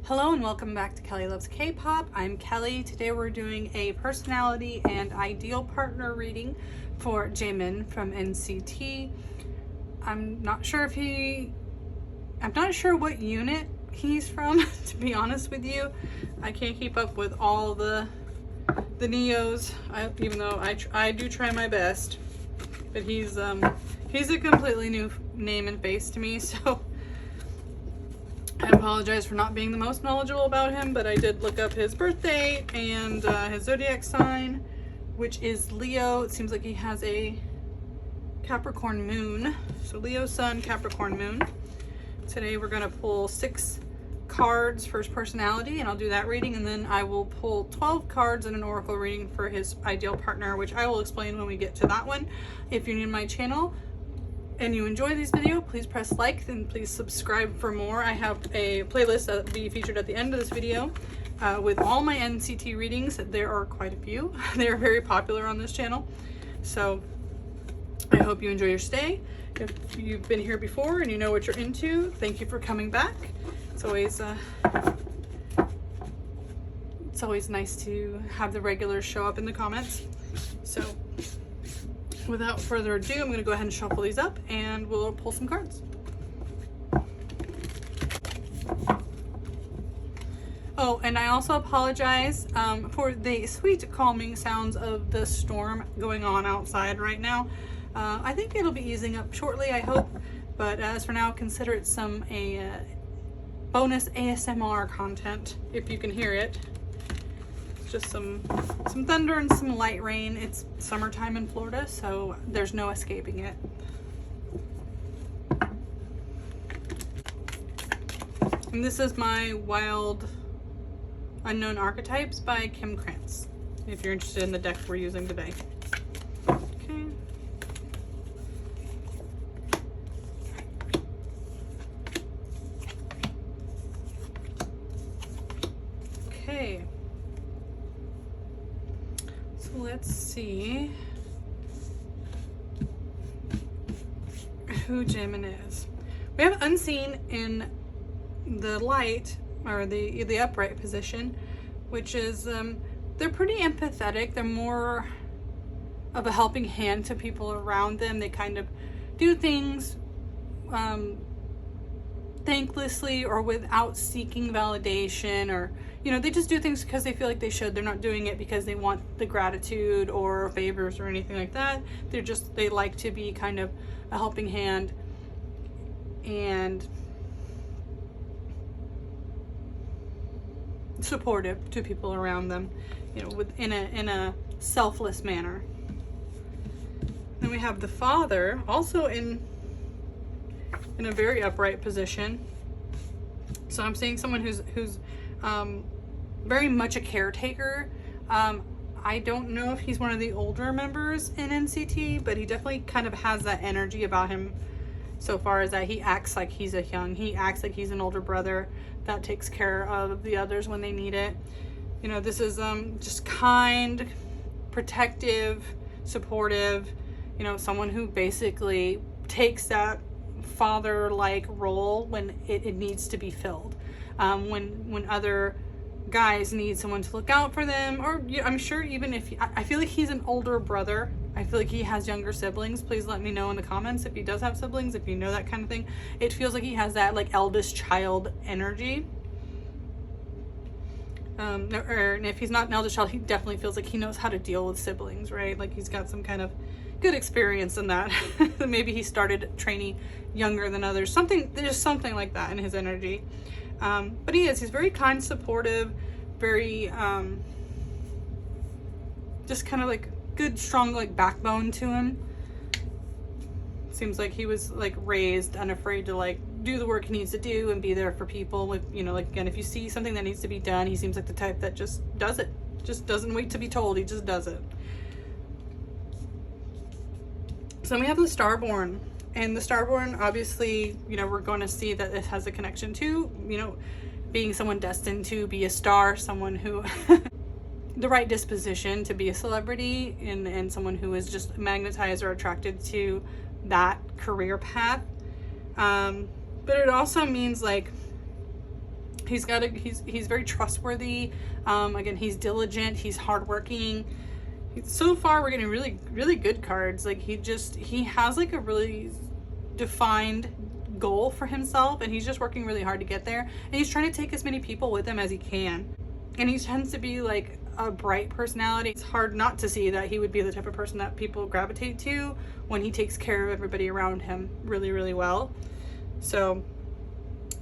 Hello and welcome back to Kelly Loves K-Pop. I'm Kelly. Today we're doing a personality and ideal partner reading for Jaemin from NCT. I'm not sure what unit he's from, to be honest with you. I can't keep up with all the Neos, even though I do try my best. But he's a completely new name and face to me, so I apologize for not being the most knowledgeable about him, but I did look up his birthday and his zodiac sign, which is Leo. It seems like he has a Capricorn moon. So Leo sun, Capricorn moon. Today we're going to pull 6 cards for his personality, and I'll do that reading, and then I will pull 12 cards in an oracle reading for his ideal partner, which I will explain when we get to that one. If you're new to my channel and you enjoy this video, please press like and please subscribe for more. I have a playlist that will be featured at the end of this video with all my NCT readings. There are quite a few. They are very popular on this channel. So I hope you enjoy your stay. If you've been here before and you know what you're into, thank you for coming back. It's always nice to have the regulars show up in the comments. So without further ado, I'm going to go ahead and shuffle these up and we'll pull some cards. Oh, and I also apologize for the sweet calming sounds of the storm going on outside right now. I think it'll be easing up shortly, I hope, but as for now, consider it some bonus ASMR content if you can hear it. Just some thunder and some light rain. It's summertime in Florida, so there's no escaping it. And this is my Wild Unknown Archetypes by Kim Krantz, if you're interested in the deck we're using today. Okay. Okay. Let's see who Jaemin is. We have Unseen in the light, or the upright position, which is they're pretty empathetic. They're more of a helping hand to people around them. They kind of do things thanklessly or without seeking validation, or they just do things because they feel like they should. They're not doing it because they want the gratitude or favors or anything like that. They like to be kind of a helping hand and supportive to people around them, in a selfless manner. Then we have the father, also in a very upright position. So I'm seeing someone who's very much a caretaker. I don't know if he's one of the older members in NCT, but he definitely kind of has that energy about him, so far as that he acts like he's he acts like he's an older brother that takes care of the others when they need it. This is just kind, protective, supportive, someone who basically takes that father-like role when it needs to be filled. When other guys need someone to look out for them, or I'm sure even if I feel like he's an older brother. I feel like he has younger siblings. Please let me know in the comments if he does have siblings, if you know that kind of thing. It feels like he has that like eldest child energy. And if he's not an eldest child, he definitely feels like he knows how to deal with siblings, right? Like he's got some kind of good experience in that. Maybe he started training younger than others. There's something like that in his energy. But he's very kind, supportive, very just kind of like good, strong like backbone to him. Seems like he was like raised unafraid to like do the work he needs to do and be there for people. With like, again, if you see something that needs to be done, he seems like the type that just does it, just doesn't wait to be told, he just does it. So then we have the Starborn, and the Starborn, obviously, we're going to see that it has a connection to, being someone destined to be a star, someone who the right disposition to be a celebrity, and someone who is just magnetized or attracted to that career path. But it also means like He's very trustworthy. Again, he's diligent, he's hardworking. So far we're getting really good cards. Like he has like a really defined goal for himself, and he's just working really hard to get there, and he's trying to take as many people with him as he can. And he tends to be like a bright personality. It's hard not to see that he would be the type of person that people gravitate to when he takes care of everybody around him really well. So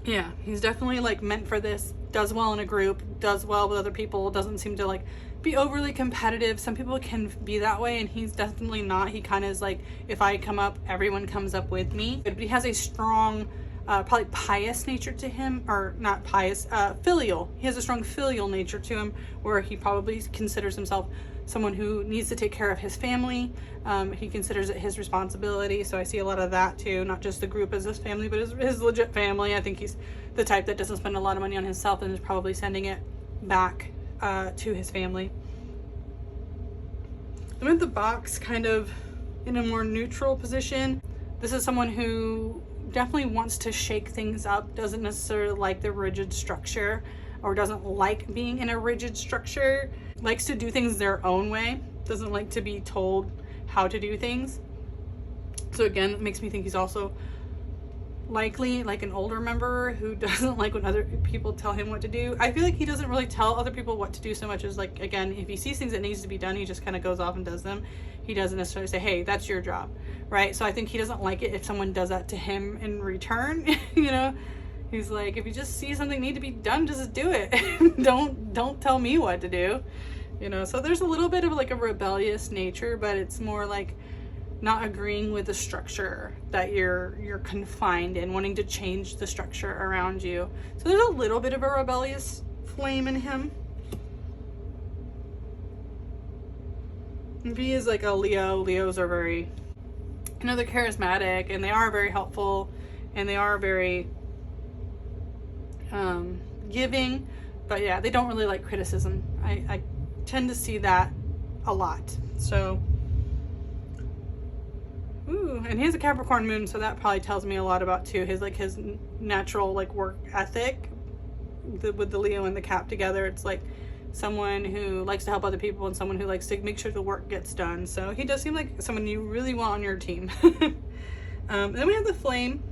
yeah, he's definitely like meant for this. Does well in a group, does well with other people, doesn't seem to like be overly competitive. Some people can be that way, and he's definitely not. He kind of is like, if I come up, everyone comes up with me. But he has a strong probably pious nature to him, or not pious, filial. He has a strong filial nature to him, where he probably considers himself someone who needs to take care of his family. He considers it his responsibility. So I see a lot of that too, not just the group as his family, but his legit family. I think he's the type that doesn't spend a lot of money on himself and is probably sending it back to his family. I'm at the box kind of in a more neutral position. This is someone who definitely wants to shake things up, doesn't necessarily like the rigid structure, or doesn't like being in a rigid structure, likes to do things their own way, doesn't like to be told how to do things. So again, it makes me think he's also likely like an older member who doesn't like when other people tell him what to do. I feel like he doesn't really tell other people what to do so much as, like, again, if he sees things that needs to be done, he just kind of goes off and does them. He doesn't necessarily say, hey, that's your job, right? So I think he doesn't like it if someone does that to him in return. You know, he's like, if you just see something need to be done, just do it. don't tell me what to do, you know. So there's a little bit of like a rebellious nature, but it's more like not agreeing with the structure that you're confined in, wanting to change the structure around you. So there's a little bit of a rebellious flame in him. If he is like a Leo, Leos are very, you know, they're charismatic, and they are very helpful, and they are very giving, but yeah, they don't really like criticism. I tend to see that a lot. So ooh, and he has a Capricorn moon, so that probably tells me a lot about too his natural like work ethic. With the Leo and the Cap together, it's like someone who likes to help other people and someone who likes to make sure the work gets done. So he does seem like someone you really want on your team. Then we have the Flame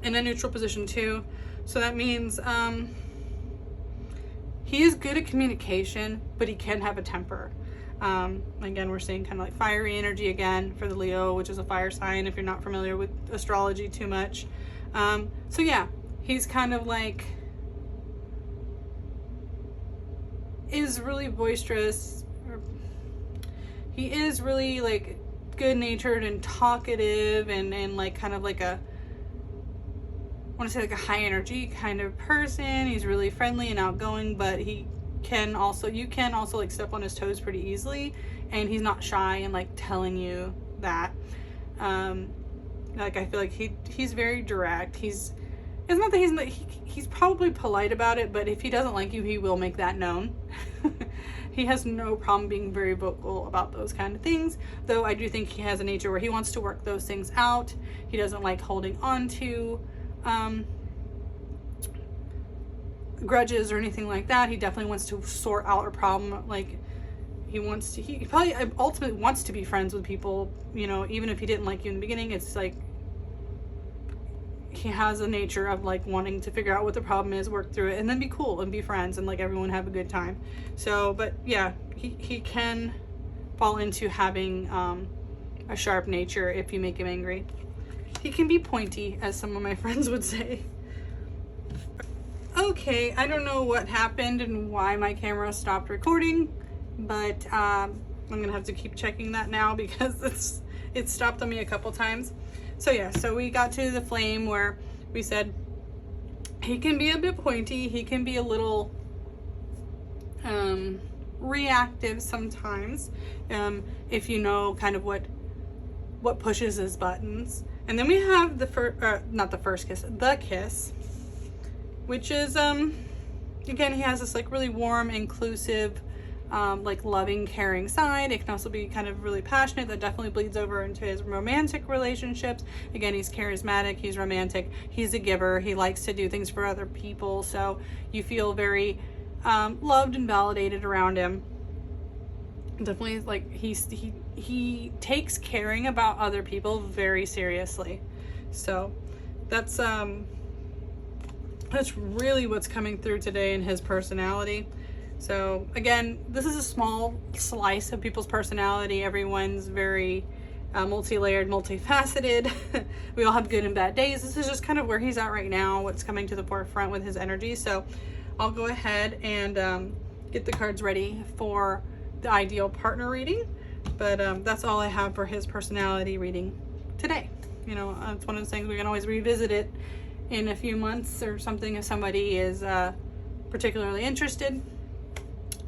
in a neutral position too. So that means he is good at communication, but he can have a temper. Again, we're seeing kind of like fiery energy again for the Leo, which is a fire sign if you're not familiar with astrology too much. So yeah, he's kind of like, is really boisterous. He is really like good natured and talkative, and like kind of like a, I want to say like a high energy kind of person. He's really friendly and outgoing, but you can also like step on his toes pretty easily, and he's not shy and like telling you that. Like I feel like he's very direct. It's not that he's probably polite about it, but if he doesn't like you, he will make that known. He has no problem being very vocal about those kind of things, though I do think he has a nature where he wants to work those things out. He doesn't like holding on to grudges or anything like that. He definitely wants to sort out a problem. Like he probably ultimately wants to be friends with people, you know, even if he didn't like you in the beginning. It's like he has a nature of like wanting to figure out what the problem is, work through it, and then be cool and be friends and like everyone have a good time. So, but yeah, he can fall into having a sharp nature if you make him angry. He can be pointy, as some of my friends would say. Okay, I don't know what happened and why my camera stopped recording, but I'm gonna have to keep checking that now because it stopped on me a couple times. So yeah, so we got to the Flame where we said he can be a bit pointy, he can be a little reactive sometimes, if you know kind of what pushes his buttons. And then we have the Kiss, which is again, he has this like really warm, inclusive like loving, caring side. It can also be kind of really passionate. That definitely bleeds over into his romantic relationships. Again, he's charismatic, he's romantic, he's a giver, he likes to do things for other people, so you feel very loved and validated around him. Definitely, like, he takes caring about other people very seriously. So that's really what's coming through today in his personality. So again, this is a small slice of people's personality. Everyone's very multi-layered, multifaceted. We all have good and bad days. This is just kind of where he's at right now, what's coming to the forefront with his energy. So I'll go ahead and get the cards ready for the ideal partner reading. But that's all I have for his personality reading today. You know, it's one of those things we can always revisit it in a few months or something if somebody is particularly interested.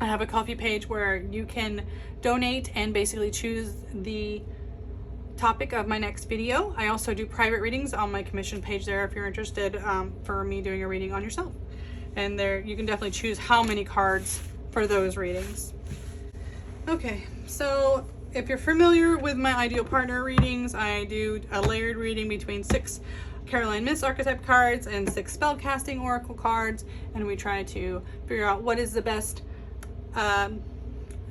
I have a Ko-fi page where you can donate and basically choose the topic of my next video. I also do private readings on my commission page there if you're interested for me doing a reading on yourself. And there you can definitely choose how many cards for those readings. Okay, so if you're familiar with my ideal partner readings, I do a layered reading between 6 Caroline Myths archetype cards and 6 spellcasting oracle cards, and we try to figure out what is the best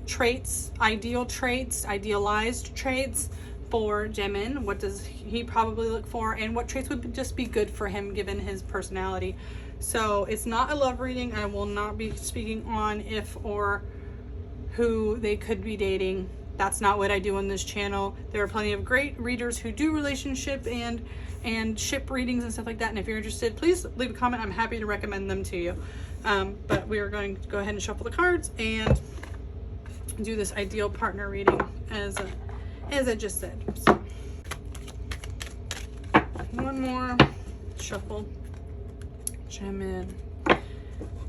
traits, idealized traits for Jaemin. What does he probably look for, and what traits would just be good for him given his personality. So it's not a love reading. I will not be speaking on if or who they could be dating. That's not what I do on this channel. There are plenty of great readers who do relationship and ship readings and stuff like that, and if you're interested, please leave a comment. I'm happy to recommend them to you. But we are going to go ahead and shuffle the cards and do this ideal partner reading as I just said. So, one more shuffle. Jaemin,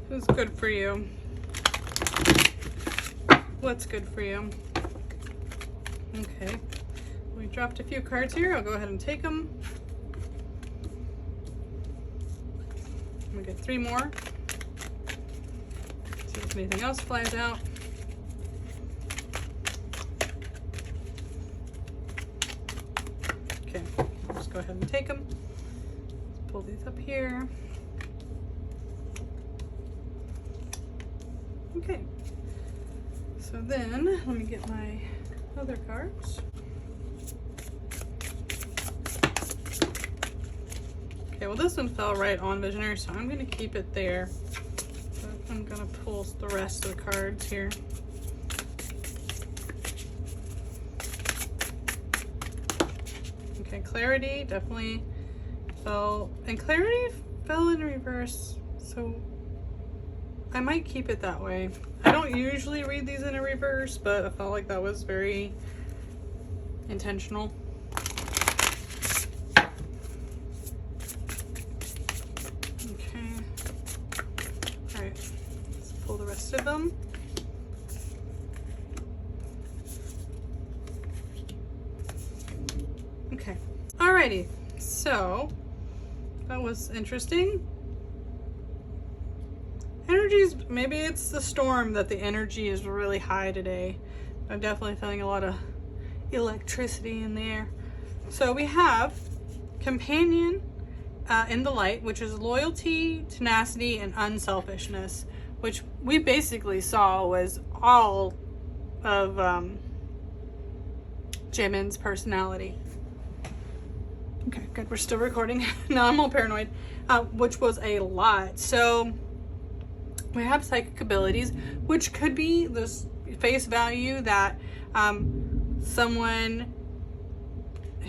who's good for you? What's good for you? Okay, we dropped a few cards here. I'll go ahead and take them. We get 3 more. See if anything else flies out. Okay, I'll just go ahead and take them. Let's pull these up here. Okay, so then let me get my other cards. Okay, well this one fell right on Visionary, so I'm going to keep it there. But I'm going to pull the rest of the cards here. Okay, Clarity definitely fell, and Clarity fell in reverse, so I might keep it that way. I don't usually read these in a reverse, but I felt like that was very intentional. Okay. Alright, let's pull the rest of them. Okay. Alrighty, so that was interesting. Energies, maybe it's the storm that the energy is really high today. I'm definitely feeling a lot of electricity in the air. So we have Companion in the light, which is loyalty, tenacity, and unselfishness, which we basically saw was all of Jaemin's personality. Okay, good. We're still recording. Now I'm all paranoid, which was a lot. So we have psychic abilities, which could be this face value that someone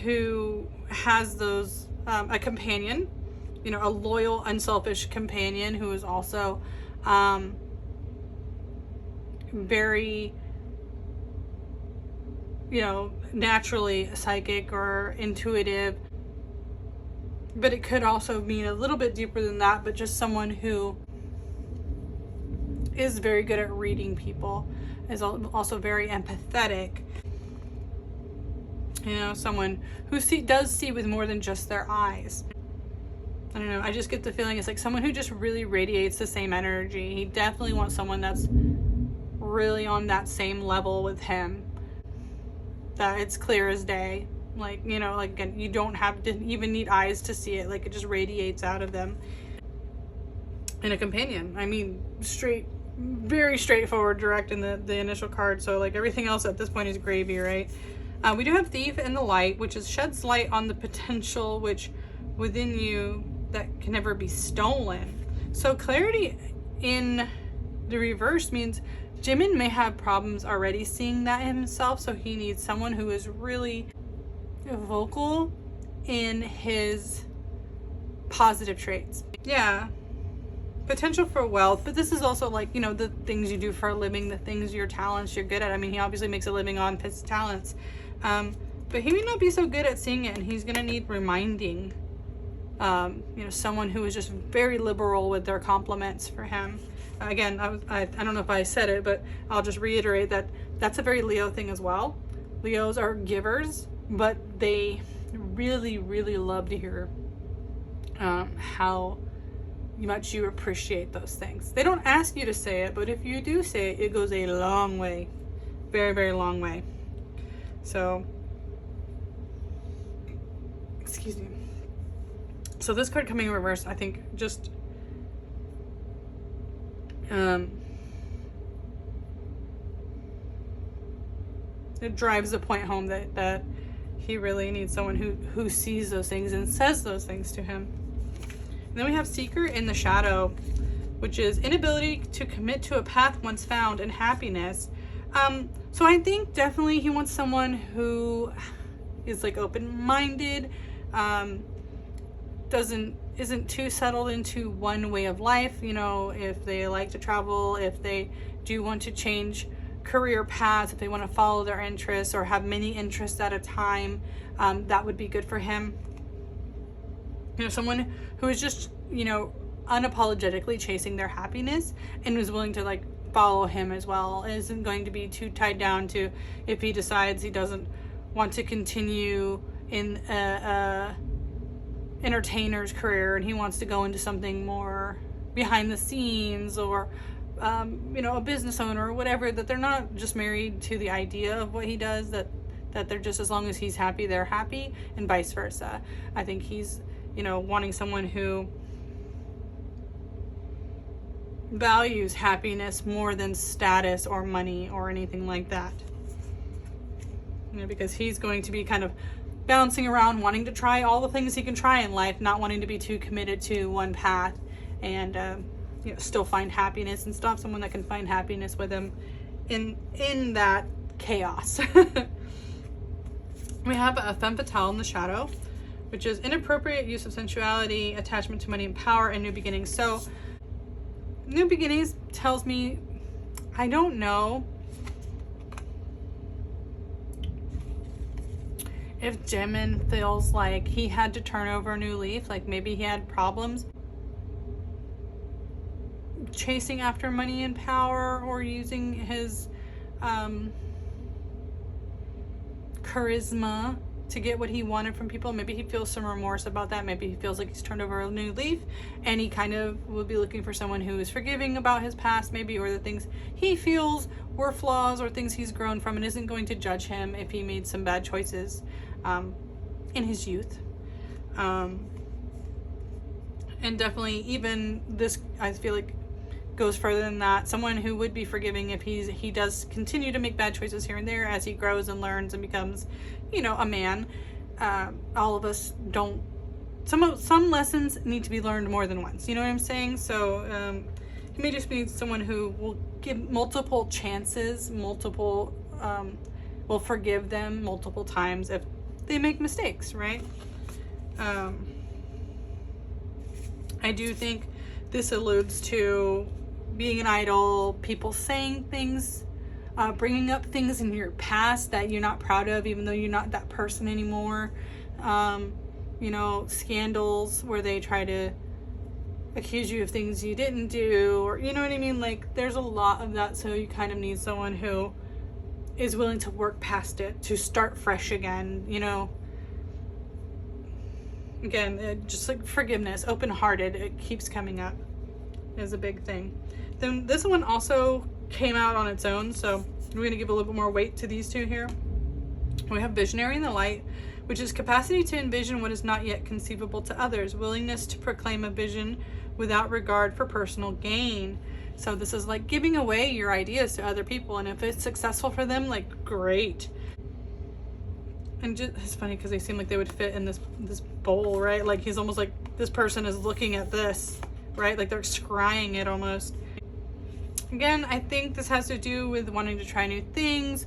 who has those, a companion, you know, a loyal, unselfish companion who is also very, you know, naturally psychic or intuitive. But it could also mean a little bit deeper than that, but just someone who is very good at reading people, is also very empathetic. You know, someone who does see with more than just their eyes. I don't know, I just get the feeling it's like someone who just really radiates the same energy. He definitely wants someone that's really on that same level with him, that it's clear as day. Like, you know, like, again, you don't have to even need eyes to see it. Like, it just radiates out of them. And a companion, I mean, very straightforward, direct in the initial card. So like everything else at this point is gravy, right? We do have Thief in the Light, which is sheds light on the potential which within you that can never be stolen. So clarity in the reverse means Jaemin may have problems already seeing that himself, so he needs someone who is really vocal in his positive traits. Yeah, potential for wealth, but this is also like, you know, the things you do for a living, the things, your talents you're good at. I mean, he obviously makes a living on his talents, but he may not be so good at seeing it, and he's gonna need reminding. You know, someone who is just very liberal with their compliments for him. Again, I don't know if I said it, but I'll just reiterate that that's a very Leo thing as well. Leos are givers, but they really, really love to hear how much you appreciate those things. They don't ask you to say it, but if you do say it, it goes a long way. Very, very long way. So, excuse me. So this card coming in reverse, I think just it drives the point home that he really needs someone who sees those things and says those things to him. And then we have Seeker in the Shadow, which is inability to commit to a path once found and happiness. So I think definitely he wants someone who is like open-minded, isn't too settled into one way of life. You know, if they like to travel, if they do want to change career paths, if they want to follow their interests or have many interests at a time, that would be good for him. You know, someone who is just, you know, unapologetically chasing their happiness and is willing to like follow him as well, isn't going to be too tied down to if he decides he doesn't want to continue in a entertainer's career and he wants to go into something more behind the scenes, or you know, a business owner or whatever, that they're not just married to the idea of what he does, that they're just, as long as he's happy, they're happy, and vice versa. I think he's, you know, wanting someone who values happiness more than status or money or anything like that. You know, because he's going to be kind of bouncing around, wanting to try all the things he can try in life, not wanting to be too committed to one path, and you know, still find happiness and stop someone that can find happiness with him in that chaos. We have a femme fatale in the Shadow, which is inappropriate use of sensuality, attachment to money and power, and new beginnings. So new beginnings tells me, I don't know if Jaemin feels like he had to turn over a new leaf, like maybe he had problems chasing after money and power, or using his charisma to get what he wanted from people. Maybe he feels some remorse about that. Maybe he feels like he's turned over a new leaf, and he kind of will be looking for someone who is forgiving about his past, maybe, or the things he feels were flaws or things he's grown from, and isn't going to judge him if he made some bad choices in his youth. And definitely, even this, I feel like, goes further than that. Someone who would be forgiving if he does continue to make bad choices here and there as he grows and learns and becomes, you know, a man. All of us don't. Some lessons need to be learned more than once. You know what I'm saying? So he may just be someone who will give multiple chances, will forgive them multiple times if they make mistakes, right? I do think this alludes to being an idol, people saying things, bringing up things in your past that you're not proud of, even though you're not that person anymore. You know, scandals where they try to accuse you of things you didn't do, or, you know what I mean? Like, there's a lot of that, so you kind of need someone who is willing to work past it, to start fresh again, you know. Again, just like forgiveness, open-hearted, it keeps coming up as a big thing. Then this one also came out on its own. So we're going to give a little bit more weight to these two here. We have visionary in the light, which is capacity to envision what is not yet conceivable to others, willingness to proclaim a vision without regard for personal gain. So this is like giving away your ideas to other people, and if it's successful for them, like, great. And just, it's funny because they seem like they would fit in this bowl, right? Like he's almost like this person is looking at this, right? Like they're scrying it almost. Again, I think this has to do with wanting to try new things,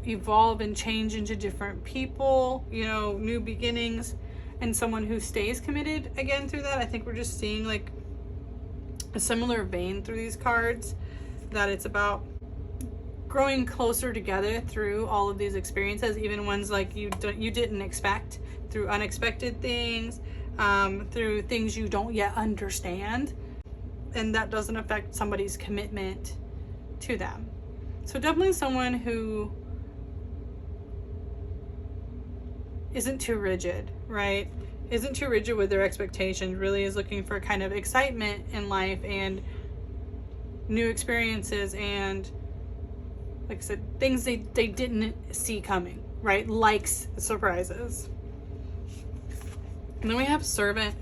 evolve and change into different people, you know, new beginnings, and someone who stays committed again through that. I think we're just seeing like a similar vein through these cards, that it's about growing closer together through all of these experiences, even ones like you didn't expect, through unexpected things, through things you don't yet understand, and that doesn't affect somebody's commitment to them. So definitely someone who isn't too rigid, right? Isn't too rigid with their expectations, really is looking for kind of excitement in life and new experiences, and like I said, things they didn't see coming, right? Likes surprises. And then we have servant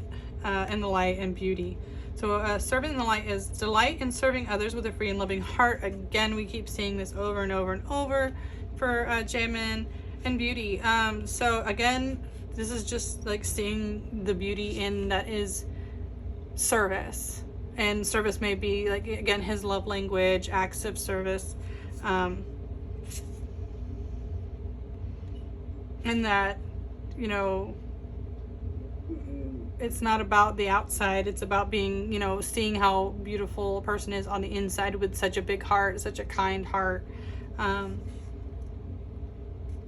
in the light and beauty. So servant in the light is delight in serving others with a free and loving heart. Again, we keep seeing this over and over and over for Jaemin. And beauty. So again, this is just like seeing the beauty in that is service. And service may be like, again, his love language, acts of service. And that, you know, it's not about the outside, it's about being, you know, seeing how beautiful a person is on the inside with such a big heart, such a kind heart.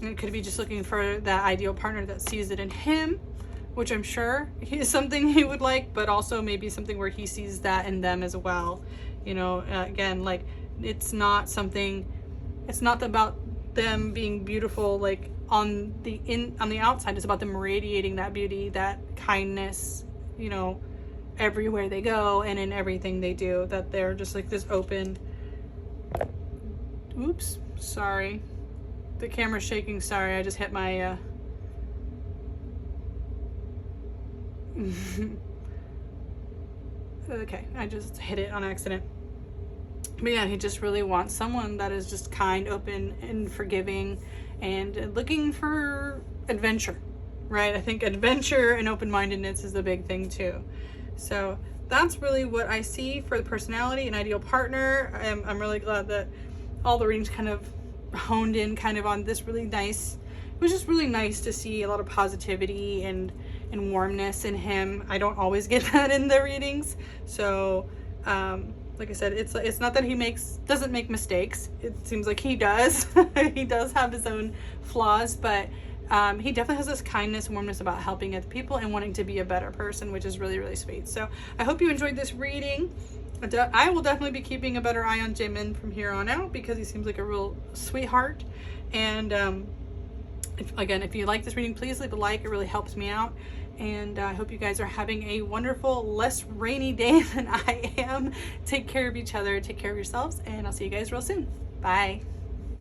It could be just looking for that ideal partner that sees it in him, which I'm sure is something he would like, but also maybe something where he sees that in them as well. You know, again, like it's not about them being beautiful like on the outside. It's about them radiating that beauty, that kindness, you know, everywhere they go and in everything they do, that they're just like this open. Oops, sorry. The camera's shaking, sorry, I just hit my okay, I just hit it on accident. But yeah, he just really wants someone that is just kind, open, and forgiving, and looking for adventure, right? I think adventure and open-mindedness is the big thing too. So that's really what I see for the personality and ideal partner. I'm really glad that all the readings kind of honed in kind of on this really nice, it was just really nice to see a lot of positivity and warmness in him. I don't always get that in the readings. So like I said, it's not that he doesn't make mistakes. It seems like he does. He does have his own flaws, but he definitely has this kindness and warmness about helping other people and wanting to be a better person, which is really, really sweet. So I hope you enjoyed this reading. I will definitely be keeping a better eye on Jaemin from here on out, because he seems like a real sweetheart. And if you like this reading, please leave a like. It really helps me out. And I hope you guys are having a wonderful, less rainy day than I am. Take care of each other, take care of yourselves, and I'll see you guys real soon. Bye.